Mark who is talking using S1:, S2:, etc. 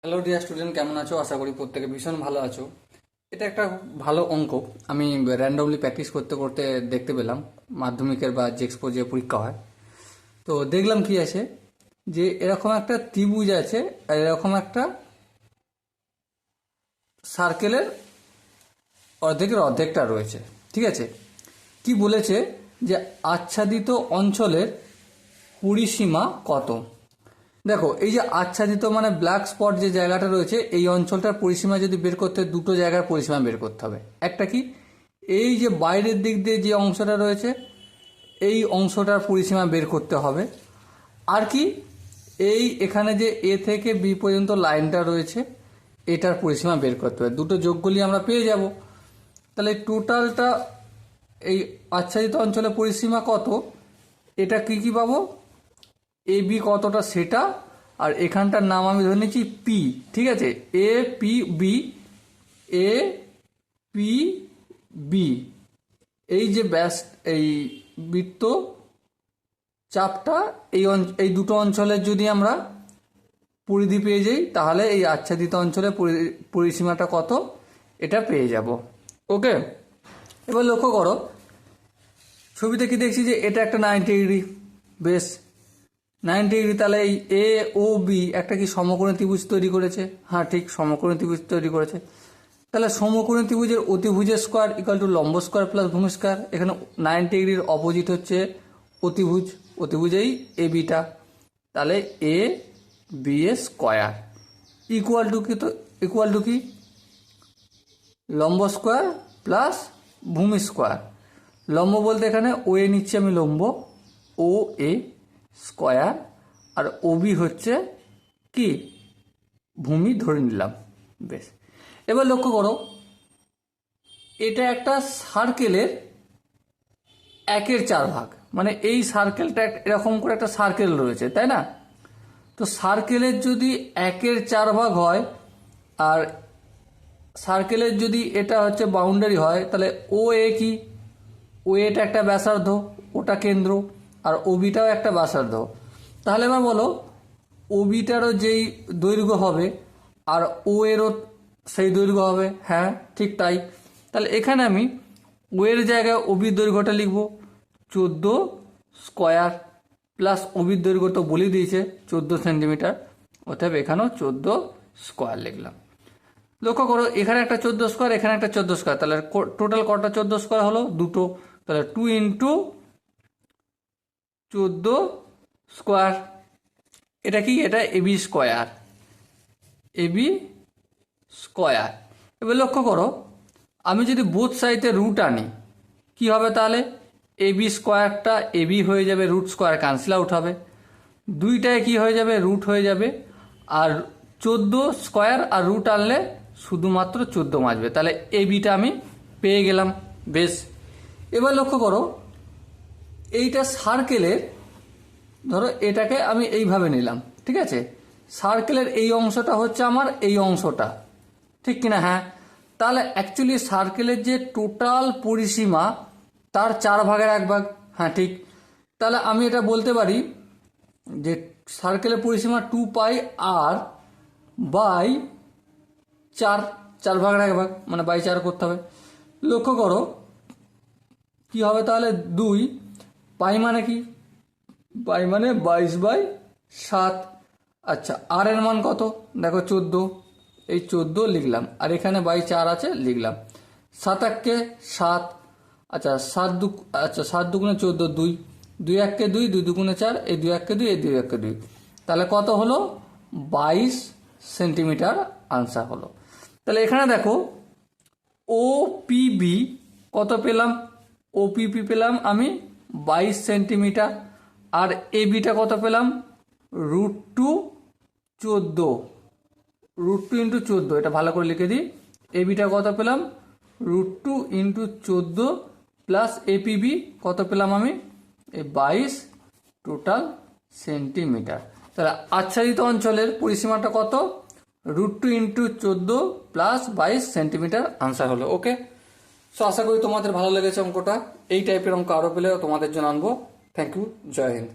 S1: Hello dear student, কেমন আছো? আশা করি প্রত্যেকে ভীষণ ভালো আছো। এটা একটা ভালো অঙ্ক। আমি র্যান্ডমলি প্র্যাকটিস করতে করতে দেখতে পেলাম মাধ্যমিকের বা জেক্সপো যে পরীক্ষা হয়, তো দেখলাম কি আছে যে এরকম একটা ত্রিভুজ আছে আর এরকম একটা সার্কেলের অর্ধেকের অর্ধেকটা রয়েছে। ঠিক আছে, কি বলেছে যে আচ্ছাদিত অঞ্চলের পরিসীমা কত। দেখো, এই যে আচ্ছাদিত মানে ব্ল্যাক স্পট যে জায়গাটা রয়েছে, এই অঞ্চলটার পরিসীমা যদি বের করতে দুটো জায়গার পরিসীমা বের করতে হবে। একটা কি, এই যে বাইরের দিক দিয়ে যে অংশটা রয়েছে এই অংশটার পরিসীমা বের করতে হবে। আর কি, এই এখানে যে এ থেকে বি পর্যন্ত লাইনটা রয়েছে এটার পরিসীমা বের করতে হবে। দুটো যোগ করলে আমরা পেয়ে যাব। তাহলে টোটালটা এই আচ্ছাদিত অঞ্চলের পরিসীমা কত, এটা কি কি পাবো, এ বি কতটা সেটা, আর এখানটার নাম আমি ধরে নিচ্ছি পি। ঠিক আছে, A P B, A P B, এই যে ব্যাস এই বৃত্ত চাপটা এই দুটো অঞ্চলের যদি আমরা পরিধি পেয়ে যাই তাহলে এই আচ্ছাদিত অঞ্চলের পরিসীমাটা কত এটা পেয়ে যাব। ওকে, এবার লক্ষ্য করো ছবিতে কি দেখছি যে এটা একটা 90 ডিগ্রি, বেশ 90 ডিগ্রি। তাহলে এই এ ও বি একটা কি সমকোণী ত্রিভুজ তৈরি করেছে। হ্যাঁ ঠিক, সমকোণী ত্রিভুজ তৈরি করেছে। তাহলে সমকোণী ত্রিভুজের অতিভুজের স্কোয়ার ইকুয়াল টু লম্ব স্কোয়ার প্লাস ভূমি স্কোয়ার। এখানে 90 ডিগ্রির অপোজিট হচ্ছে অতিভুজ, অতিভুজেই এ বিটা। তাহলে A B A square equal to কি, তো ইকুয়াল টু কি লম্ব স্কোয়ার প্লাস ভূমি স্কোয়ার। লম্ব বলতে এখানে ও এ নিচ্ছি আমি লম্ব, ও এ স্কোয়ার, আর ওবি হচ্ছে কি ভূমি ধরে নিলাম। বেশ, এবার লক্ষ্য করো এটা একটা সার্কেলের 1/4 ভাগ, মানে এই সার্কেলটা এরকম করে একটা সার্কেল রয়েছে, তাই না? তো সার্কেলের যদি 1/4 ভাগ হয় আর সার্কেলের যদি এটা হচ্ছে বাউন্ডারি হয়, তাহলে ও এ কি, ও এটা একটা ব্যাসার্ধ, ওটা কেন্দ্র, আর ওবিটাও একটা ব্যাসার্ধ। তাহলে এবার বলো ওবিটারও যেই দৈর্ঘ্য হবে আর ও এরও সেই দৈর্ঘ্য হবে। হ্যাঁ ঠিক তাই। তাহলে এখানে আমি ও এর জায়গায় ওবির দৈর্ঘ্যটা লিখব 14 স্কোয়ার, প্লাস ওবির দৈর্ঘ্য তো বলে দিয়েছে 14 সেন্টিমিটার, অতএব এখানেও 14 স্কোয়ার লিখলাম। লক্ষ্য করো এখানে একটা 14 স্কোয়ার, এখানে একটা 14 স্কোয়ার, তাহলে টোটাল কটা 14 স্কোয়ার হলো, দুটো। তাহলে 2 ইন্টু 14 স্কোয়ার, এটা কি, এটা এবি স্কোয়ার, এবি স্কোয়ার। এবার লক্ষ্য করো আমি যদি বোথ সাইডে রুট আনি কি হবে, তাহলে এবি স্কোয়ারটা এবি হয়ে যাবে, রুট স্কোয়ার ক্যান্সেল আউট হবে, দুইটায় কি হয়ে যাবে, রুট হয়ে যাবে, আর 14 স্কোয়ার আর রুট আনলে শুধুমাত্র 14 বাঁচবে। তাহলে এবিটা আমি পেয়ে গেলাম। বেশ, এবার লক্ষ্য করো এইটা সার্কেলের, ধরো এটাকে আমি এইভাবে নিলাম, ঠিক আছে, সার্কেলের এই অংশটা হচ্ছে আমার এই অংশটা, ঠিক কিনা? হ্যাঁ, তাহলে অ্যাকচুয়ালি সার্কেলের যে টোটাল পরিসীমা তার 4/1 হ্যাঁ ঠিক। তাহলে আমি এটা বলতে পারি যে সার্কেলের পরিসীমা 2π r বাই 4, 4/1, মানে বাই 4 করতে হবে। লক্ষ্য করো কি হবে, তাহলে 2 পাই মানে কি, পাই মানে 22/7। আচ্ছা, আর এর মান কত, দেখো 14, এই 14 লিখলাম, আর এখানে বাই 4 আছে লিখলাম। 7 1 7, আচ্ছা 7 2, আচ্ছা 7 2 14, 2 2 1 2, 2 2 4, এই 2 1 2, এই 2 1 2, তাহলে কত হলো, 22 সেন্টিমিটার আনসার হলো। তাহলে এখানে দেখো ও পিবি কত পেলাম, ওপিপি পেলাম আমি 22 সেন্টিমিটার, আর এবিটা কত পেলাম, √2 14, √2 ইন্টু 14, এটা ভালো করে লিখে দিই। এবিটা কত পেলাম, √2 ইন্টু 14 প্লাস এপিবি কত পেলাম আমি, এই 22 টোটাল সেন্টিমিটার। তাহলে আচ্ছাদিত অঞ্চলের পরিসীমাটা কত, √2 ইন্টু 14 প্লাস 22 সেন্টিমিটার আনসার হলো। ওকে, সো আশা করি তোমাদের ভালো লেগেছে অঙ্কটা। এই টাইপের অঙ্ক আরও পেলে তোমাদের জন্য আনবো। থ্যাংক ইউ, জয় হিন্দ।